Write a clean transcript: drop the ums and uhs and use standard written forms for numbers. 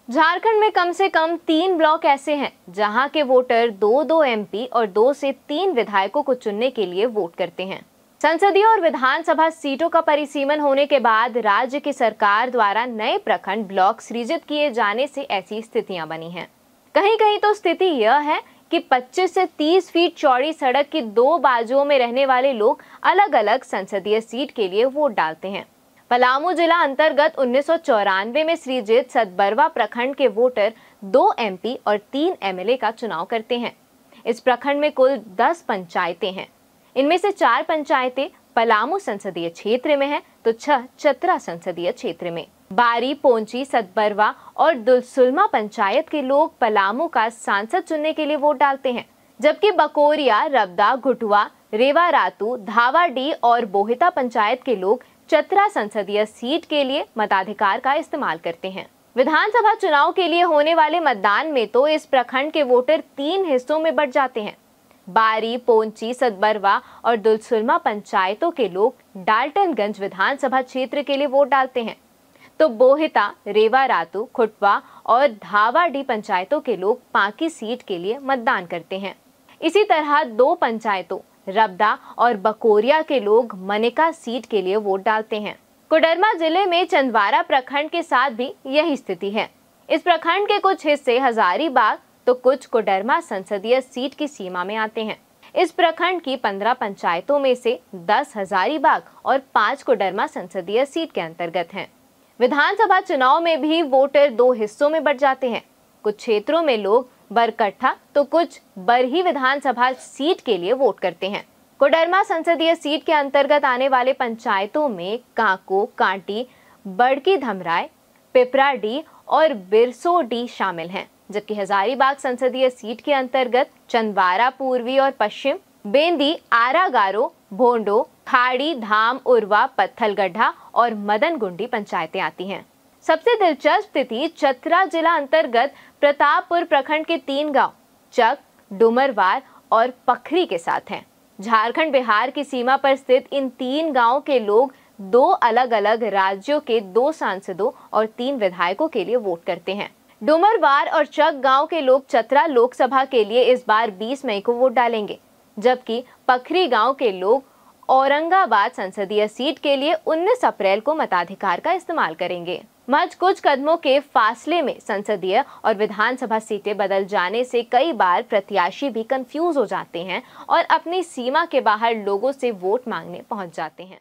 झारखंड में कम से कम 3 ब्लॉक ऐसे हैं जहां के वोटर 2-2 एमपी और 2 से 3 विधायकों को चुनने के लिए वोट करते हैं। संसदीय और विधानसभा सीटों का परिसीमन होने के बाद राज्य की सरकार द्वारा नए प्रखंड ब्लॉक सृजित किए जाने से ऐसी स्थितियां बनी हैं। कहीं कहीं तो स्थिति यह है कि 25 से 30 फीट चौड़ी सड़क की 2 बाजुओं में रहने वाले लोग अलग अलग संसदीय सीट के लिए वोट डालते हैं। पलामू जिला अंतर्गत 1994 में सृजित सतबरवा प्रखंड के वोटर 2 एमपी और 3 एमएलए का चुनाव करते हैं। इस प्रखंड में कुल 10 पंचायतें हैं। इनमें से 4 पंचायतें पलामू संसदीय क्षेत्र में हैं, तो 6 चतरा संसदीय क्षेत्र में। बारी, पोंची, सतबरवा और दुलसुलमा पंचायत के लोग पलामू का सांसद चुनने के लिए वोट डालते हैं, जबकि बकोरिया, रबदा, घुटवा, रेवा रातू, धावाडीह और बोहिता पंचायत के लोग चतरा संसदीय सीट के लिए मताधिकार का इस्तेमाल करते हैं। विधानसभा चुनाव के लिए होने वाले मतदान में तो इस प्रखंड के वोटर 3 हिस्सों में बंट जाते हैं। बारी, पोंची, सतबरवा और दुलसुलमा पंचायतों के लोग डाल्टनगंज विधानसभा क्षेत्र के लिए वोट डालते हैं, तो बोहिता, रेवा रातू, खुटवा और धावाडीह पंचायतों के लोग पांकी सीट के लिए मतदान करते हैं। इसी तरह 2 पंचायतों रबदा और बकोरिया के लोग मनेका सीट के लिए वोट डालते हैं। कोडरमा जिले में चंदवारा प्रखंड के साथ भी यही स्थिति है। इस प्रखंड के कुछ हिस्से हजारीबाग तो कुछ कोडरमा संसदीय सीट की सीमा में आते हैं। इस प्रखंड की 15 पंचायतों में से 10 हजारीबाग और 5 कोडरमा संसदीय सीट के अंतर्गत हैं। विधानसभा चुनाव में भी वोटर 2 हिस्सों में बंट जाते हैं। कुछ क्षेत्रों में लोग बरकट्ठा तो कुछ बरही विधानसभा सीट के लिए वोट करते हैं। कोडरमा संसदीय सीट के अंतर्गत आने वाले पंचायतों में कांको, कांटी, बड़की धमराय, पिपराडीह और बिरसोडीह शामिल हैं, जबकि हजारीबाग संसदीय सीट के अंतर्गत चंदवारा पूर्वी और पश्चिम, बेंदी, आरागारो, भोंडो, खाड़ी, धाम, उरवा, पत्थलगढ़ा और मदनगुंडी पंचायतें आती हैं। सबसे दिलचस्प स्थिति चतरा जिला अंतर्गत प्रतापपुर प्रखंड के 3 गांव चक, डुमरवार और पखरी के साथ हैं। झारखंड बिहार की सीमा पर स्थित इन 3 गांवों के लोग 2 अलग अलग राज्यों के 2 सांसदों और 3 विधायकों के लिए वोट करते हैं। डुमरवार और चक गांव के लोग चतरा लोकसभा के लिए इस बार 20 मई को वोट डालेंगे, जबकि पखरी गांव के लोग औरंगाबाद संसदीय सीट के लिए 19 अप्रैल को मताधिकार का इस्तेमाल करेंगे। महज कुछ कदमों के फासले में संसदीय और विधानसभा सीटें बदल जाने से कई बार प्रत्याशी भी कंफ्यूज हो जाते हैं और अपनी सीमा के बाहर लोगों से वोट मांगने पहुंच जाते हैं।